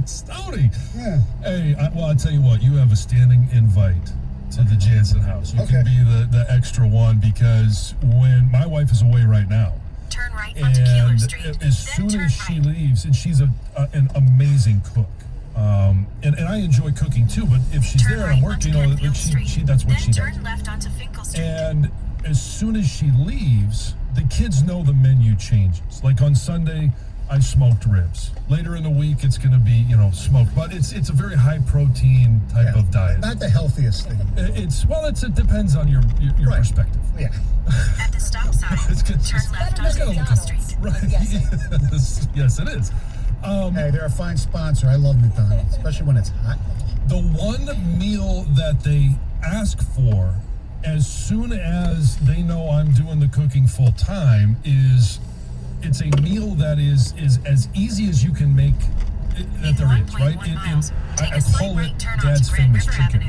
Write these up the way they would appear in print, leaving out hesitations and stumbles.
Stouty. Yeah. Hey, I'll tell you what. You have a standing invite to the Jansen house. You can be the extra one because when my wife is away right now, turn right onto Keeler Street. As soon as she leaves, and she's an amazing cook. And I enjoy cooking too, but if she's there and I'm working, that's what she does. Turn left onto Finkel Street. And as soon as she leaves, the kids know the menu changes. Like on Sunday, I smoked ribs. Later in the week, it's going to be, smoked. But it's a very high protein type of diet. Not the healthiest thing. It depends on your perspective. Yeah. At the stop sign, turn left onto Finkel Street. Right. Yes, it is. Hey, they're a fine sponsor. I love McDonald's, especially when it's hot. The one meal that they ask for as soon as they know I'm doing the cooking full time it's a meal that is as easy as you can make that there is, right? I call it Dad's Famous Chicken.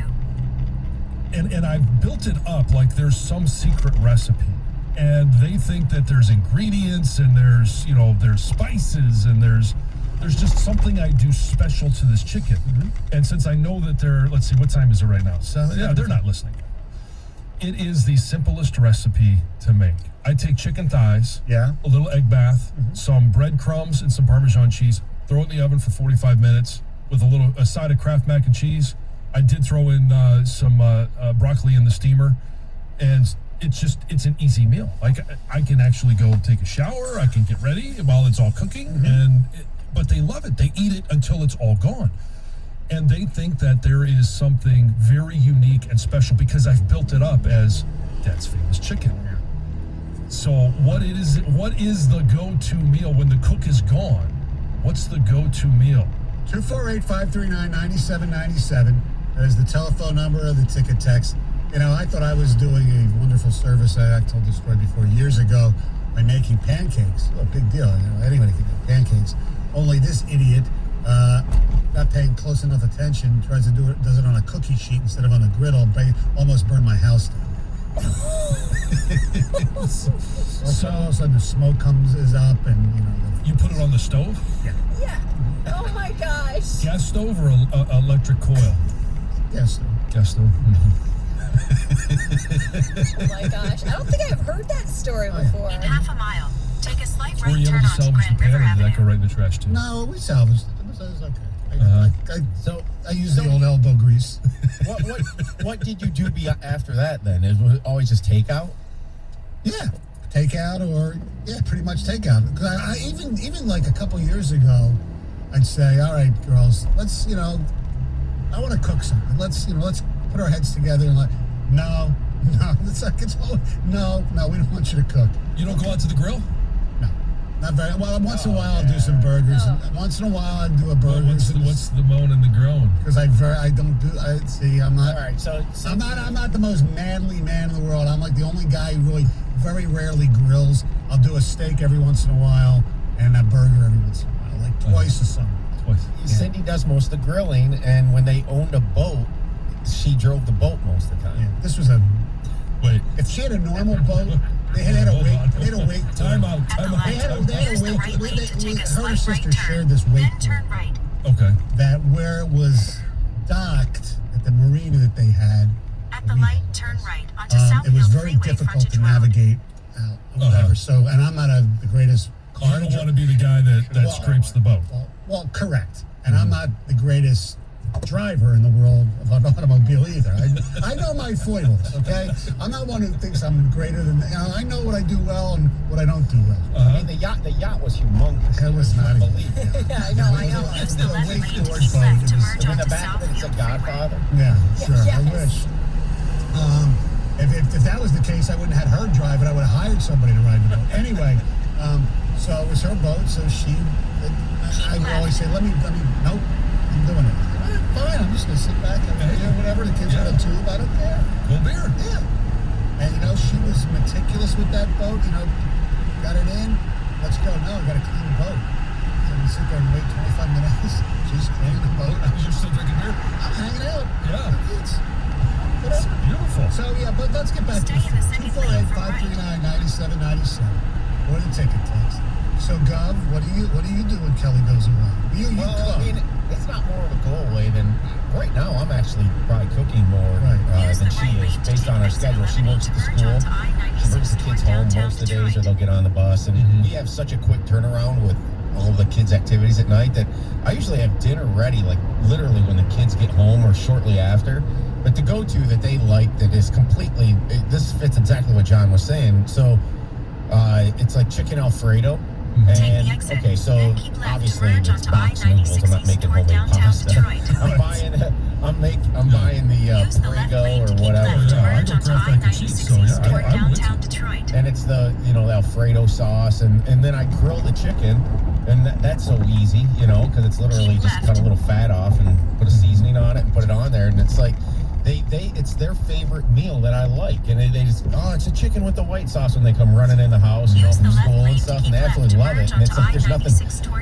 And I've built it up like there's some secret recipe. And they think that there's ingredients and there's spices and there's just something I do special to this chicken. Mm-hmm. And since I know that let's see, what time is it right now? 7? Yeah, they're not listening. It is the simplest recipe to make. I take chicken thighs, a little egg bath, some breadcrumbs and some Parmesan cheese, throw it in the oven for 45 minutes with a side of Kraft mac and cheese. I did throw in some broccoli in the steamer, and it's an easy meal. Like I can actually go take a shower, I can get ready while it's all cooking, but they love it. They eat it until it's all gone. And they think that there is something very unique and special because I've built it up as Dad's Famous Chicken. So what is the go-to meal when the cook is gone? What's the go-to meal? 248-539-9797. That is the telephone number or the ticket text. I thought I was doing a wonderful service. I told this story before years ago by making pancakes. A big deal. Anybody can make pancakes. Only this idiot, not paying close enough attention, does it on a cookie sheet instead of on a griddle. Almost burned my house down. So all of a sudden the smoke is up, and you put it on the stove. Yeah. Oh my gosh. Gas stove or electric coil? Gas stove. Gas stove. Oh my gosh. I don't think I've heard that story before. In half a mile, take a slight Were right you able turn to onto salvage the Grand River pan, or did that go Avenue. right in the trash too? No, we salvaged it. It was okay. I used the old elbow grease. What did you do after that then? Was it always just takeout? Yeah, takeout pretty much takeout. Because I even like a couple years ago, I'd say, all right, girls, let's I want to cook something. Let's put our heads together and no, it's like no, we don't want you to cook. You don't go out to the grill? No, not very well. Once in a while, I'll do some burgers. And once in a while, I'll do a burger. What's the moan and the groan? Because I'm not. All right, so I'm not the most manly man in the world. I'm like the only guy who really very rarely grills. I'll do a steak every once in a while and a burger every once in a while, like twice or something. Cindy does most of the grilling, and when they owned a boat, she drove the boat most of the time. Yeah, this was Wait. If she had a normal boat, they had a wake. Time out. They had a wake. Her and sister shared this wake. Then turn right. Okay. That where it was docked at the marina that they had. At the light, turn right onto South It was Hill very Freeway difficult frontage to road. navigate out, whatever. So, and I'm not the greatest car. You don't want to be the guy that scrapes the boat. Well, correct. And I'm not the greatest driver in the world of an automobile either. I know my foibles, okay? I'm not one who thinks I'm greater than... I know what I do well and what I don't do well. I mean, the yacht was humongous. It was not Yeah, I know. Use the left lane to keep wakeboard left boat. to merge In the onto back South of it, it's a Hill Freeway. Godfather. Yeah, sure. Yes. I wish. If that was the case, I wouldn't have had her drive it. I would have hired somebody to ride the boat. Anyway, so it was her boat. So I would always say, nope, I'm doing it. Fine, I'm just going to sit back and whatever. The kids had a tube. I don't care. Cold beer. Yeah. And, she was meticulous with that boat. Got it in. Let's go. No, we got to clean the boat. So we sit there and wait 25 minutes. She's cleaning the boat. You're still drinking beer? I'm hanging out. Yeah. The kids. That's beautiful. So, but let's get back Stay in the second lane for right. 248-539-9797. What are the ticket text? So, Gov, what do you do when Kelly goes around? You Well, cook. I mean, it's not I'm actually probably cooking more than she is, based on our schedule. She works at the school. She brings the kids home most of the days, or they'll get on the bus. And we have such a quick turnaround with all the kids' activities at night that I usually have dinner ready, like literally when the kids get home or shortly after. But the go-to that they like that is completely, this fits exactly what John was saying. So it's like chicken Alfredo. And okay, so obviously it's box noodles. I'm not making homemade pasta. I'm buying the Prego or whatever. I go craft mac and cheese, so I'm with you. And it's the the Alfredo sauce, and then I grill the chicken, and that's so easy, because it's literally just cut a little fat off and put a seasoning on it and put it on there, and it's like. It's their favorite meal that I like, and they just it's a chicken with the white sauce when they come running in the house, from school and stuff, and they absolutely love it. And it's like there's nothing.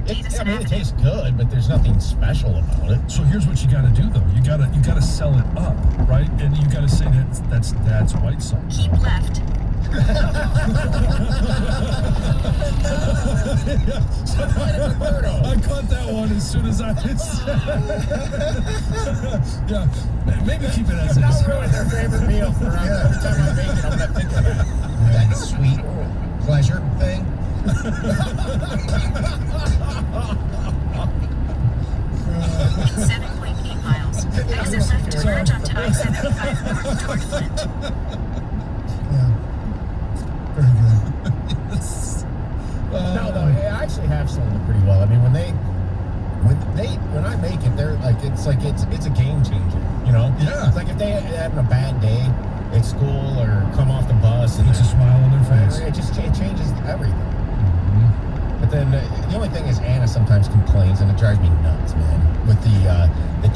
It tastes good, but there's nothing special about it. So here's what you got to do, though. You got to sell it up, right? And you got to say that's white sauce. Keep left. I caught that one as soon as I hit. Yeah, maybe keep it as is. Not really their favorite meal for every time I make it. I'm gonna think of that sweet pleasure thing. 7.8 miles. Exit left to merge onto I-75 north toward Flint. Yeah. Very good. No, I actually have sold it pretty well. I mean, when I make it, they're like, it's a game changer. Yeah. It's like if they having a bad day at school or come off the bus and It's a smile on their face. it changes everything. But then the only thing is Anna sometimes complains, and it drives me nuts, man. With the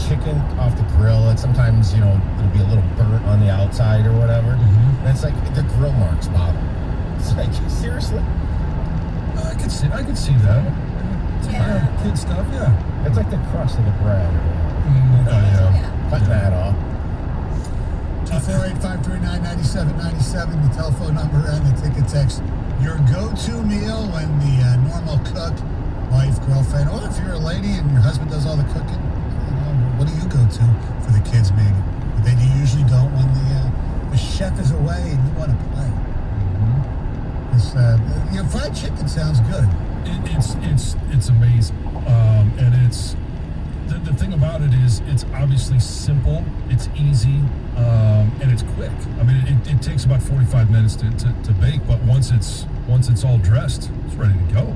chicken off the grill, and sometimes it'll be a little burnt on the outside or whatever, and it's like the grill marks bother. It's like, seriously. I could see that. Yeah. Kid stuff, yeah. It's like the crust of the bread. Yeah. Cutting that off. 248-539-9797, the telephone number and the ticket text. Your go-to meal when the normal cook, wife, girlfriend, or if you're a lady and your husband does all the cooking, what do you go to for the kids maybe? But they usually don't when the chef is away and you want to play. Fried chicken sounds good. It's amazing, and it's the thing about it is it's obviously simple, it's easy, and it's quick. I mean, it takes about 45 minutes to bake, but once it's all dressed, it's ready to go.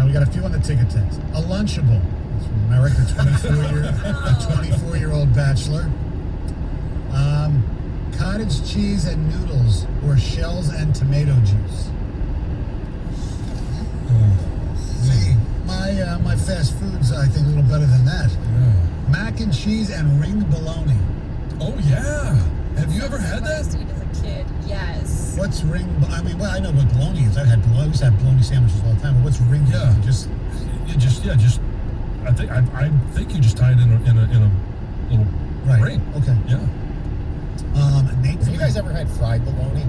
We got a few on the ticket text. A Lunchable. That's from America, 24-year-old bachelor. Cottage cheese and noodles or shells and tomato juice. See, my fast foods, I think, a little better than that. Yeah. Mac and cheese and ring bologna. Oh yeah. Have you ever had I used that? to eat as a kid. Yes. What's ring? I know what bologna is. I used to have bologna sandwiches all the time. But what's ring bologna? Just I think you just tie it in a little ring. Okay. Yeah. Nate, Have you guys ever had fried bologna?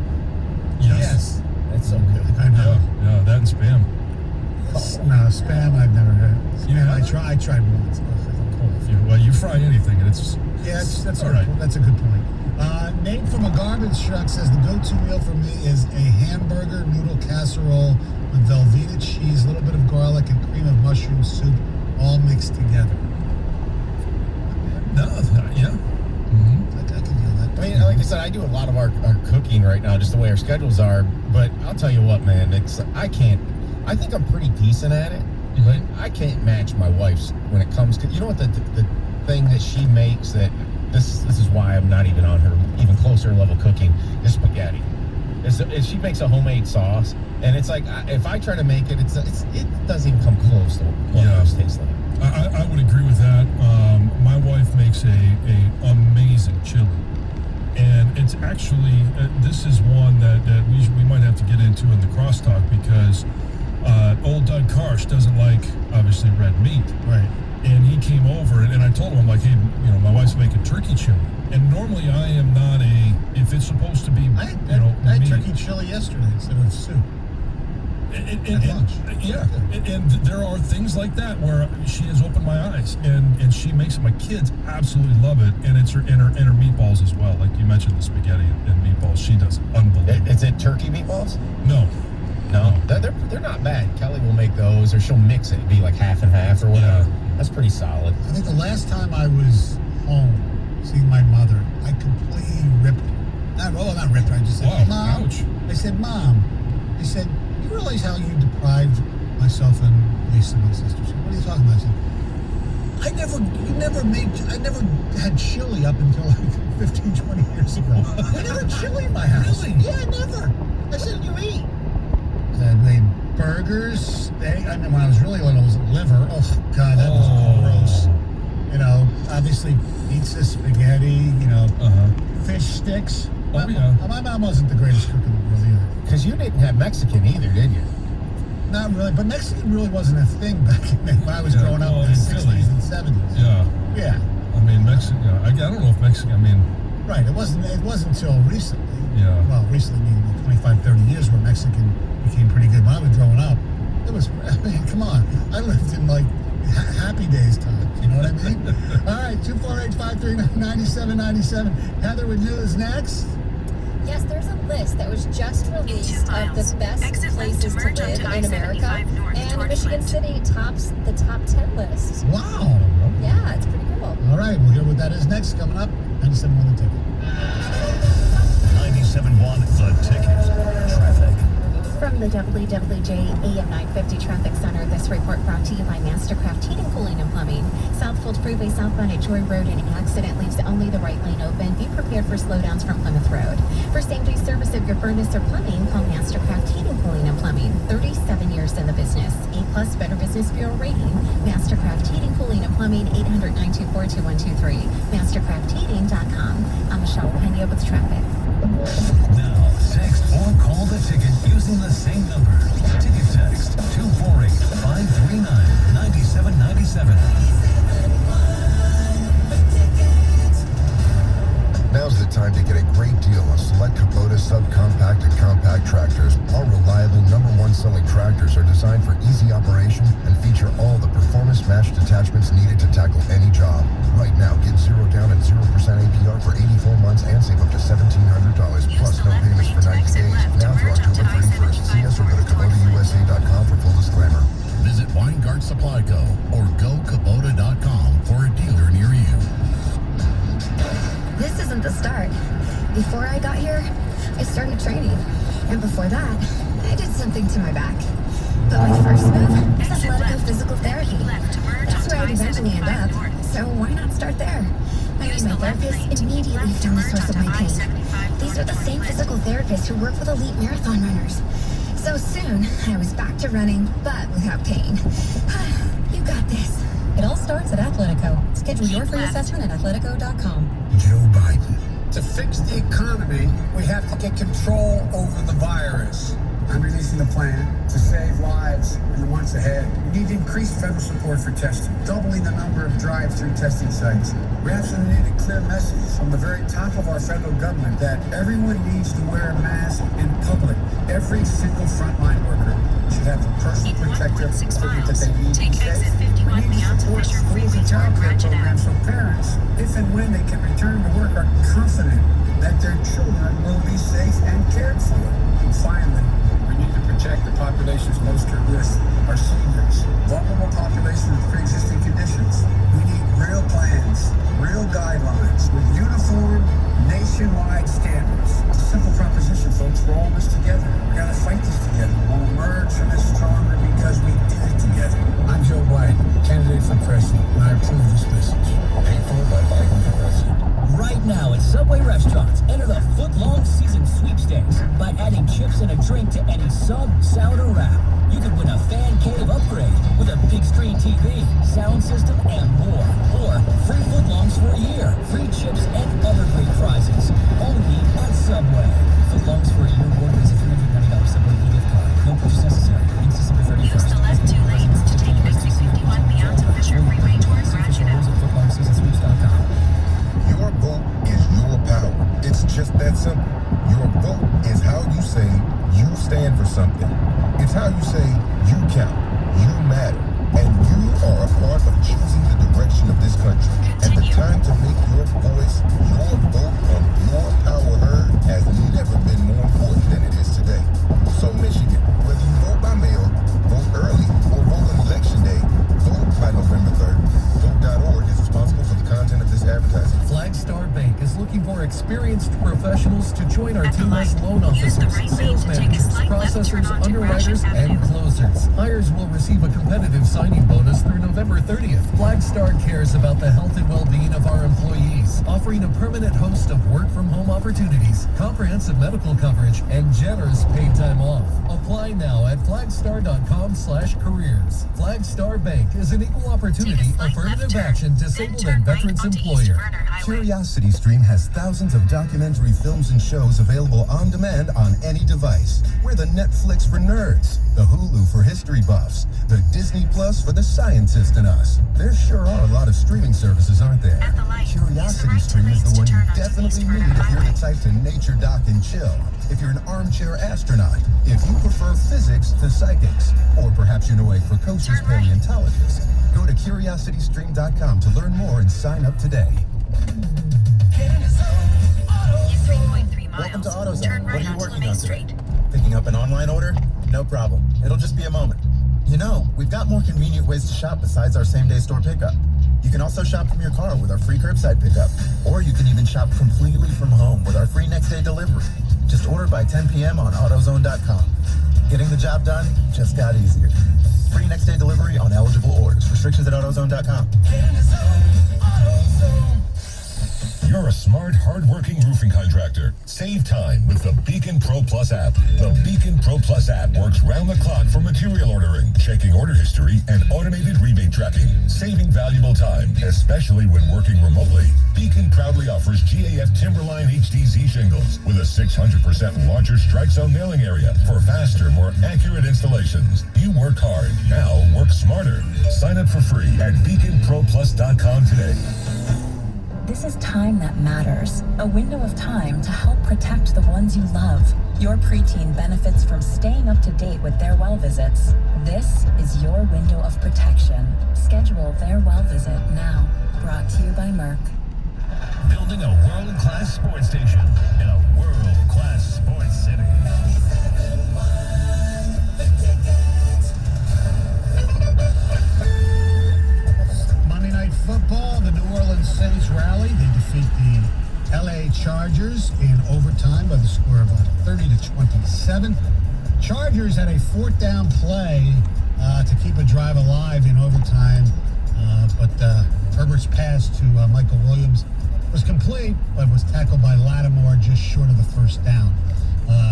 Yes. That's so good. I know. Yeah, that and spam. No, spam I've never had. You Spam haven't? I tried once. Well, you fry anything, and it's That's all right. That's a good point. Nate from a garbage truck says the go-to meal for me is a hamburger noodle casserole with Velveeta cheese, a little bit of garlic, and cream of mushroom soup, all mixed together. No, yeah. I can do that. I mean, like I said, I do a lot of our cooking right now, just the way our schedules are. But I'll tell you what, man, I think I'm pretty decent at it, but I can't match my wife's when it comes to, what the thing that she makes that this is why I'm not even on her even closer level cooking is spaghetti. She makes a homemade sauce, and it's like if I try to make it, it doesn't even come close to what yours tastes like. I would agree with that. My wife makes a amazing chili, and it's actually this is one that we might have to get into in the crosstalk because old Doug Karsh doesn't like obviously red meat, Right. and he came over and I told him, I'm like, hey, my wife's making turkey chili, and normally I am not if it's supposed to be I had meat. turkey chili yesterday instead of soup. At lunch. Yeah, and there are things like that where she has opened my eyes, and she makes it. My kids absolutely love it, and it's her meatballs as well. Like you mentioned, the spaghetti and meatballs, she does unbelievable. Is it turkey meatballs? No. They're not bad. Kelly will make those, or she'll mix it. It'd be like half and half or whatever. Yeah. That's pretty solid. I think the last time I was home seeing my mother, I completely ripped her. Not ripped her. I just said, Wow, Mom. ouch. I said, Mom. I said, you realize how you deprived myself and Lisa, my sister? She said, what are you talking about? I said, I never had chili up until like 15, 20 years ago. We never had chili in my house. Really? Yeah, never. I said, you eat. I made burgers, steak. I mean, when I was really little, it was liver. Oh, God, that was gross. You know, obviously pizza, spaghetti, fish sticks. My mom wasn't the greatest cook in the world either. Because you didn't have Mexican either, did you? Not really, but Mexican really wasn't a thing back when I was growing up in the 60s and 70s. Yeah. I mean, Mexican. I don't know if Mexican. I mean, right. It wasn't until recently. Yeah. Well, recently, maybe 25, 30 years, where Mexican became pretty good. When I was growing up, it was. I mean, come on. I lived in like happy days times. You know what I mean? All right, 248-539-9797. Heather with news next. Yes, there's a list that was just released of the best places to live in America, and Michigan City tops the top 10 list. Wow. Yeah, it's pretty cool. All right, we'll hear what that is next. Coming up, 97.1 The Ticket. 97.1 The Ticket. Traffic. From the WWJ AM 950 Traffic Center, this report brought to you by Mastercraft Heating, Cooling, and Plumbing. Southfield Freeway southbound at Joy Road, an accident leaves only the right lane open. Be prepared for slowdowns from Plymouth Road. For same-day service of your furnace or plumbing, call Mastercraft Heating, Cooling, and Plumbing. 37 years in the business. A+ Better Business Bureau rating. Mastercraft Heating, Cooling, and Plumbing, 800-924-2123. MastercraftHeating.com. I'm Michelle Hennia with traffic. Now, text or call the ticket using the same number. Ticket text 248-539-9797. Now's the time to get a great deal on select Kubota subcompact and compact tractors. Our reliable #1 selling tractors are designed for easy operation and feature all the performance-matched attachments needed to tackle any job. Right now, get 0 down and 0% APR for 84 months and save up to $1,700 plus no payments for 90 days. Now through October 31st. See us or go to KubotaUSA.com for full disclaimer. Visit Weingart Supply Co. or GoKubota.com for a dealer near you. This isn't the start. Before I got here, I started training. And before that, I did something to my back. But my first move was Athletico Physical Therapy. That's where I'd eventually end up. So why not start there? I mean, my therapist immediately found the source of my pain. These are the same physical therapists who work with elite marathon runners. So soon, I was back to running, but without pain. You got this. It all starts at Athletico. Schedule your free assessment at athletico.com. Joe Biden. To fix the economy, we have to get control over the virus. I'm releasing a plan to save lives in the months ahead. We need increased federal support for testing, doubling the number of drive-through testing sites. We absolutely need a clear message from the very top of our federal government that everyone needs to wear a mask in public. Every single frontline worker should have the personal protective equipment that they need to be safe. We need to support schools and child care programs so parents, if and when they can return to work, are confident that their children will be safe and cared for. And finally, we need to protect the populations most at risk, our seniors, vulnerable populations with pre-existing conditions. We need real plans, real guidelines with uniform nationwide standards. It's a simple proposition, folks. We're all in this together. We gotta fight this together. We'll emerge from this stronger because we did it together. I'm Joe Biden, candidate for president, and I approve this message. Paid for by Biden for president. Right now at Subway restaurants, enter the foot-long season sweepstakes by adding chips and a drink to any sub, salad, or wrap. You could win a fan cave upgrade with a big screen TV, sound system, and more. Or free footlongs for a year, free chips, and other great prizes. Only at Subway. Footlongs for a year rewards a $390 Subway gift card. No purchase necessary. It's December 31st. Use the left 2 lanes to take exit 51 beyond to Fisher Freeway towards Ratchet. Your vote is your power. It's just that simple. Your vote is how you say you stand for something. It's how you experienced professionals to join our team as loan officers, sales managers, processors, underwriters, and closers. Hires will receive a competitive signing bonus through November 30th. Flagstar cares about the health and well-being of our employees, offering a permanent host of work-from-home opportunities, comprehensive medical coverage, and generous paid time off. Apply now at flagstar.com/careers. Flagstar Bank is an equal opportunity, affirmative action, disabled and veterans employer. Curiosity Stream has thousands of documentary films and shows available on demand on any device. We're the Netflix for nerds, the Hulu for history buffs, the Disney Plus for the scientist in us. There sure are a lot of streaming services, aren't there? Curiosity Stream is the one you definitely need if you're the type to nature dock and chill. If you're an armchair astronaut, if you prefer physics to psychics, or perhaps you're a precocious paleontologist, go to curiositystream.com to learn more and sign up today. Welcome to AutoZone. What are you working on today? Picking up an online order? No problem. It'll just be a moment. You know, we've got more convenient ways to shop besides our same-day store pickup. You can also shop from your car with our free curbside pickup. Or you can even shop completely from home with our free next-day delivery. Just order by 10 p.m. on AutoZone.com. Getting the job done just got easier. Free next-day delivery on eligible orders. Restrictions at AutoZone.com. You're a smart, hard-working roofing contractor. Save time with the Beacon Pro Plus app. The Beacon Pro Plus app works round the clock for material ordering, checking order history, and automated rebate tracking, saving valuable time, especially when working remotely. Beacon proudly offers GAF Timberline HDZ shingles with a 600% larger strike zone nailing area for faster, more accurate installations. You work hard, now work smarter. Sign up for free at beaconproplus.com today. This is time that matters. A window of time to help protect the ones you love. Your preteen benefits from staying up to date with their well visits. This is your window of protection. Schedule their well visit now. Brought to you by Merck. Building a world-class sports station in a world-class sports city. Monday Night Football, the New Orleans Saints rally. They defeat the LA Chargers in overtime by the score of 30-27. Chargers had a fourth down play to keep a drive alive in overtime, but Herbert's pass to Michael Williams was complete, but was tackled by Lattimore just short of the first down.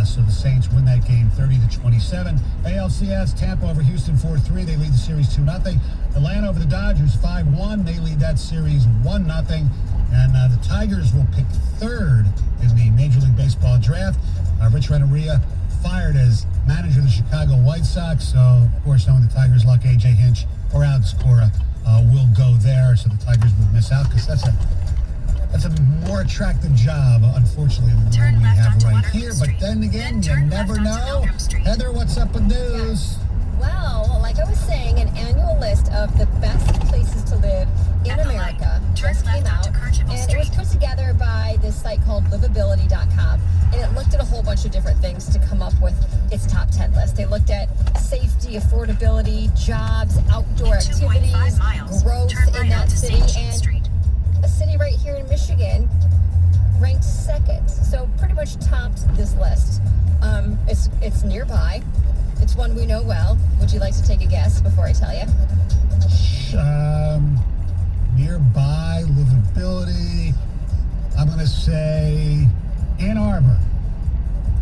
So the Saints win that game 30-27. ALCS, Tampa over Houston 4-3. They lead the series 2-0. Atlanta over the Dodgers 5-1. They lead that series 1-0. And the Tigers will pick third in the Major League Baseball draft. Rich Renteria fired as manager of the Chicago White Sox. So, of course, knowing the Tigers' luck, A.J. Hinch or Alex Cora will go there. So the Tigers would miss out because that's a more attractive job, unfortunately, than the one we have right here. But then again, you never know. Heather, what's up with news? Well, like I was saying, an annual list of the best places to live in America just came out, and it was put together by this site called livability.com, and it looked at a whole bunch of different things to come up with its top 10 list. They looked at safety, affordability, jobs, outdoor activities, growth in that city, and a city right here in Michigan ranked second, so pretty much topped this list. It's nearby. It's one we know well. Would you like to take a guess before I tell you? Nearby, livability. I'm going to say Ann Arbor.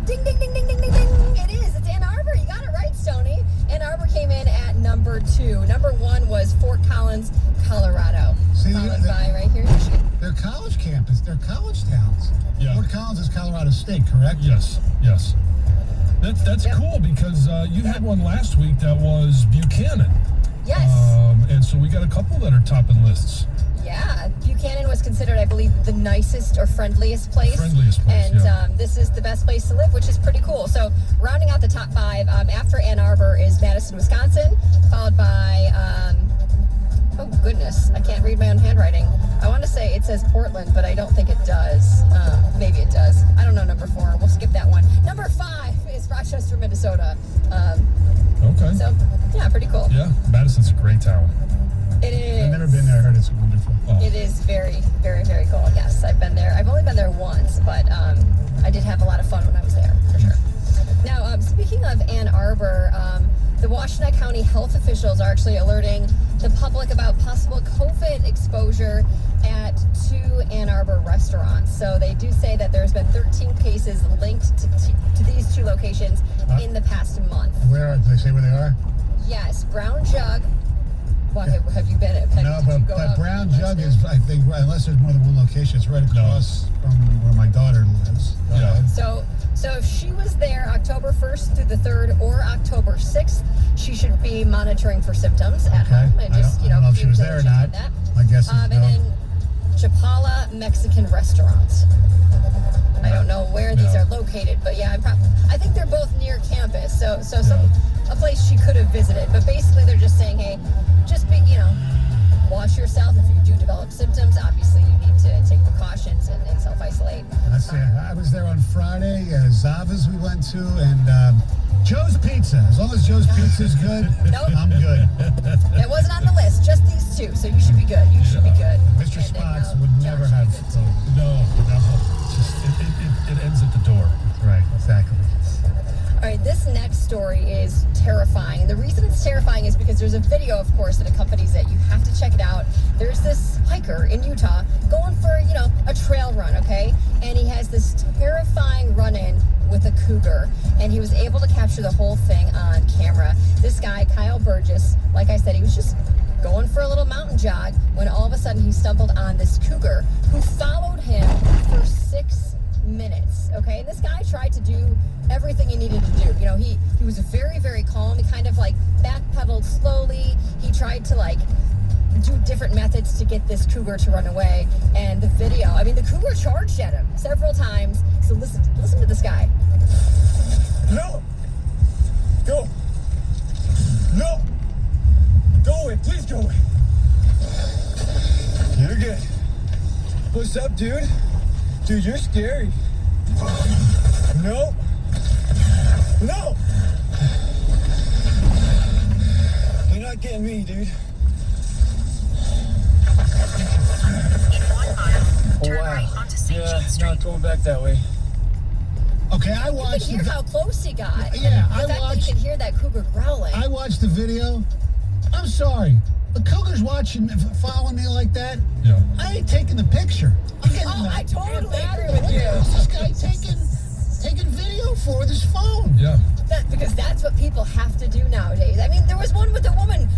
Ding, ding, ding, ding, ding, ding, ding. It is. It's Ann Arbor. You got it right, Stoney. Ann Arbor came in at number 2. Number 1 was Fort Collins, Colorado. Followed by right here in Michigan. They're college campus. They're college towns. Yeah. Fort Collins is Colorado State, correct? Yes. That's cool because you had one last week that was Buchanan. Yes. And so we got a couple that are topping lists. Yeah, Buchanan was considered, I believe, the nicest or friendliest place. And this is the best place to live, which is pretty cool. So rounding out the top 5, after Ann Arbor is Madison, Wisconsin, followed by, oh goodness, I can't read my own handwriting. I want to say it says Portland, but I don't think it does. Maybe it does. I don't know number 4. We'll skip that one. Number 5 is Rochester, Minnesota. Okay. So, yeah, pretty cool. Yeah, Madison's a great town. It is. I've never been there. I heard it's That's wonderful. It is very, very, very cool. Yes, I've been there. I've only been there once, but I did have a lot of fun when I was there, for sure. Now, speaking of Ann Arbor, the Washtenaw County health officials are actually alerting the public about possible COVID exposure at 2 Ann Arbor restaurants. So they do say that there's been 13 cases linked to these 2 locations in the past month. Where are they? Say where they are? Yes, Brown Jug. What, have you been? No, but Brown Jug is, I think, unless there's more than one location, it's right across from where my daughter lives. Yeah. So if she was there October 1st through the 3rd or October 6th, she should be monitoring for symptoms at home. And just, I don't know if she was there or not. My guess is and then Chapala Mexican Restaurant. I don't know where these are located, but yeah, I think they're both near campus. So a place she could have visited. But basically they're just saying, hey, just be, watch yourself. If you do develop symptoms, obviously you need to take precautions and self-isolate. That's it. I was there on Friday. Zava's we went to, and Joe's Pizza. As long as Joe's Pizza is good, I'm good. It wasn't on the list, just these 2, so you should be good. You should be good. Mr. Spots would never have. No. It ends at the door. Right, exactly. All right, this next story is terrifying. And the reason it's terrifying is because there's a video, of course, that accompanies it. You have to check it out. There's this hiker in Utah going for, a trail run, okay? And he has this terrifying run-in with a cougar. And he was able to capture the whole thing on camera. This guy, Kyle Burgess, like I said, he was just going for a little mountain jog when all of a sudden he stumbled on this cougar who followed him for 6 minutes, okay? And this guy tried to do everything he needed to do. He was very, very calm. He kind of backpedaled slowly. He tried to do different methods to get this cougar to run away. And the video, the cougar charged at him several times. So listen to this guy. No! Go! No! Go away, please go away. You're good. What's up, dude? Dude, you're scary. No! No! You're not getting me, dude. Wow. Yeah, not going back that way. Okay, I You watched. can hear how close he got. Yeah, The fact that you can hear that cougar growling. I watched the video. I'm sorry. The cougar's following me like that. Yeah. I ain't taking the picture. I'm getting I totally agree with you. This guy taking video for his phone. Yeah. Because that's what people have to do nowadays. There was one with a woman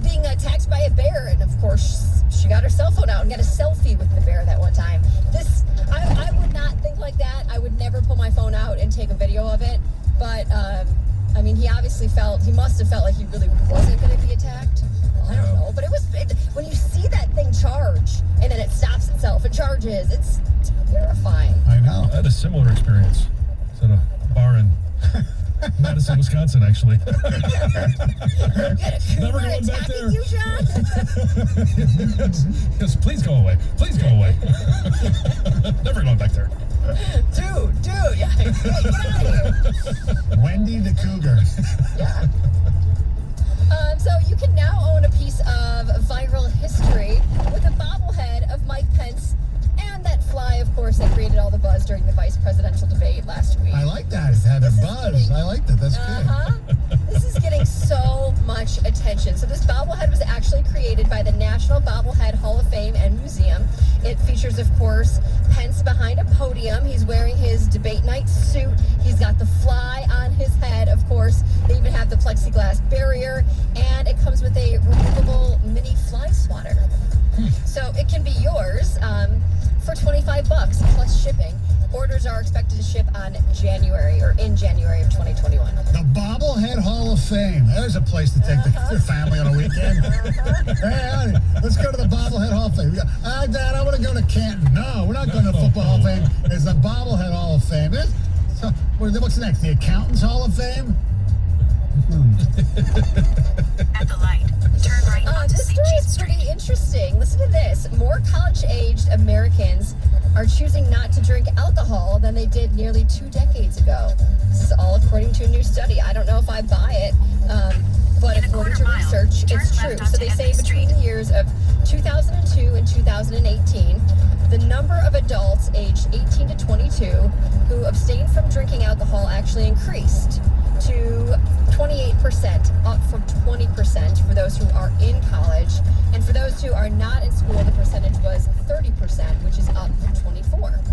being attacked by a bear, and of course she got her cell phone out and got a selfie with the bear that one time. I would not think like that. I would never pull my phone out and take a video of it. But he must have felt like he really wasn't going to be attacked. I don't know, but when you see that thing charge and then it stops itself and charges, it's terrifying. I know. I had a similar experience. It's at a bar in Madison, Wisconsin, actually. Never going back there. You, John? Yes, please go away. Please go away. Never going back there. Dude, yeah. Hey, get out of here. Wendy the cougar. Yeah. So you can now own a piece of viral history with a bobblehead of Mike Pence and that fly, of course, that created all the buzz during the vice presidential debate last week. I like that. It had a buzz. I like that. That's good. This is getting so much attention. So this bobblehead was actually created by the National Bobblehead Hall of Fame and Museum. It features, of course, Pence behind a podium. He's wearing his debate night suit. He's got the fly on his head, of course. They even have the plexiglass barrier, and it comes with a removable mini fly swatter. So it can be yours for $25 plus shipping. Orders are expected to ship in January of 2021. The Bobblehead Hall of Fame. There's a place to take the family on a weekend. Hey, honey, let's go to the Bobblehead Hall of Fame. Dad, I want to go to Canton. No, we're not going to the Football Hall of Fame. It's the Bobblehead Hall of Fame. So, what's next? The Accountants Hall of Fame? At the light, turn right onto This St. story James is Street. pretty interesting. Listen to this. More college-aged Americans are choosing not to drink alcohol than they did nearly 2 decades ago. This is all according to a new study. I don't know if I buy it, but according to research, it's true. So they say between the years of 2002 2018, the number of adults aged 18 to 22 who abstained from drinking alcohol actually increased to 28%, up from 20% for those who are in college. And for those who are not in school, the percentage was 30%, which is up from 24%.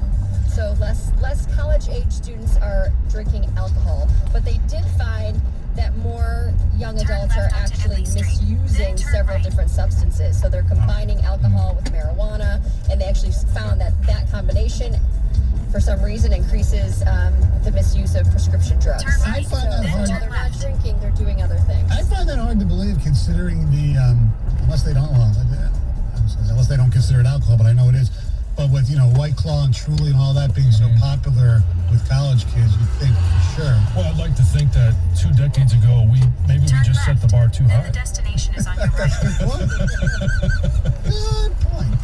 So less college-age students are drinking alcohol, but they did find that more young adults are actually misusing several different substances. So they're combining alcohol with marijuana, and they actually found that combination, for some reason, increases the misuse of prescription drugs. I find that hard. While they're not drinking, they're doing other things. I find that hard to believe, considering the unless they don't consider it alcohol, but I know it is. But with White Claw and Truly and all that being so popular with college kids, you'd think for sure. Well, I'd like to think that 2 decades ago we just set the bar too high. The destination is on your right. Good point.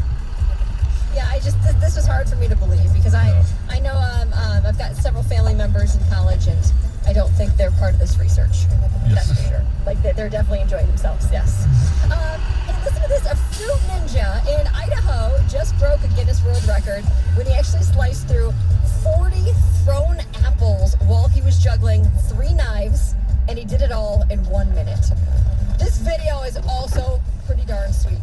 Yeah, this was hard for me to believe because I know I've got several family members in college, and I don't think they're part of this research. Yes. That's for sure. Like they're definitely enjoying themselves. Yes. And listen to this: a fruit ninja in Idaho just broke a Guinness World Record when he actually sliced through 40 thrown apples while he was juggling 3 knives, and he did it all in 1 minute. This video is also pretty darn sweet.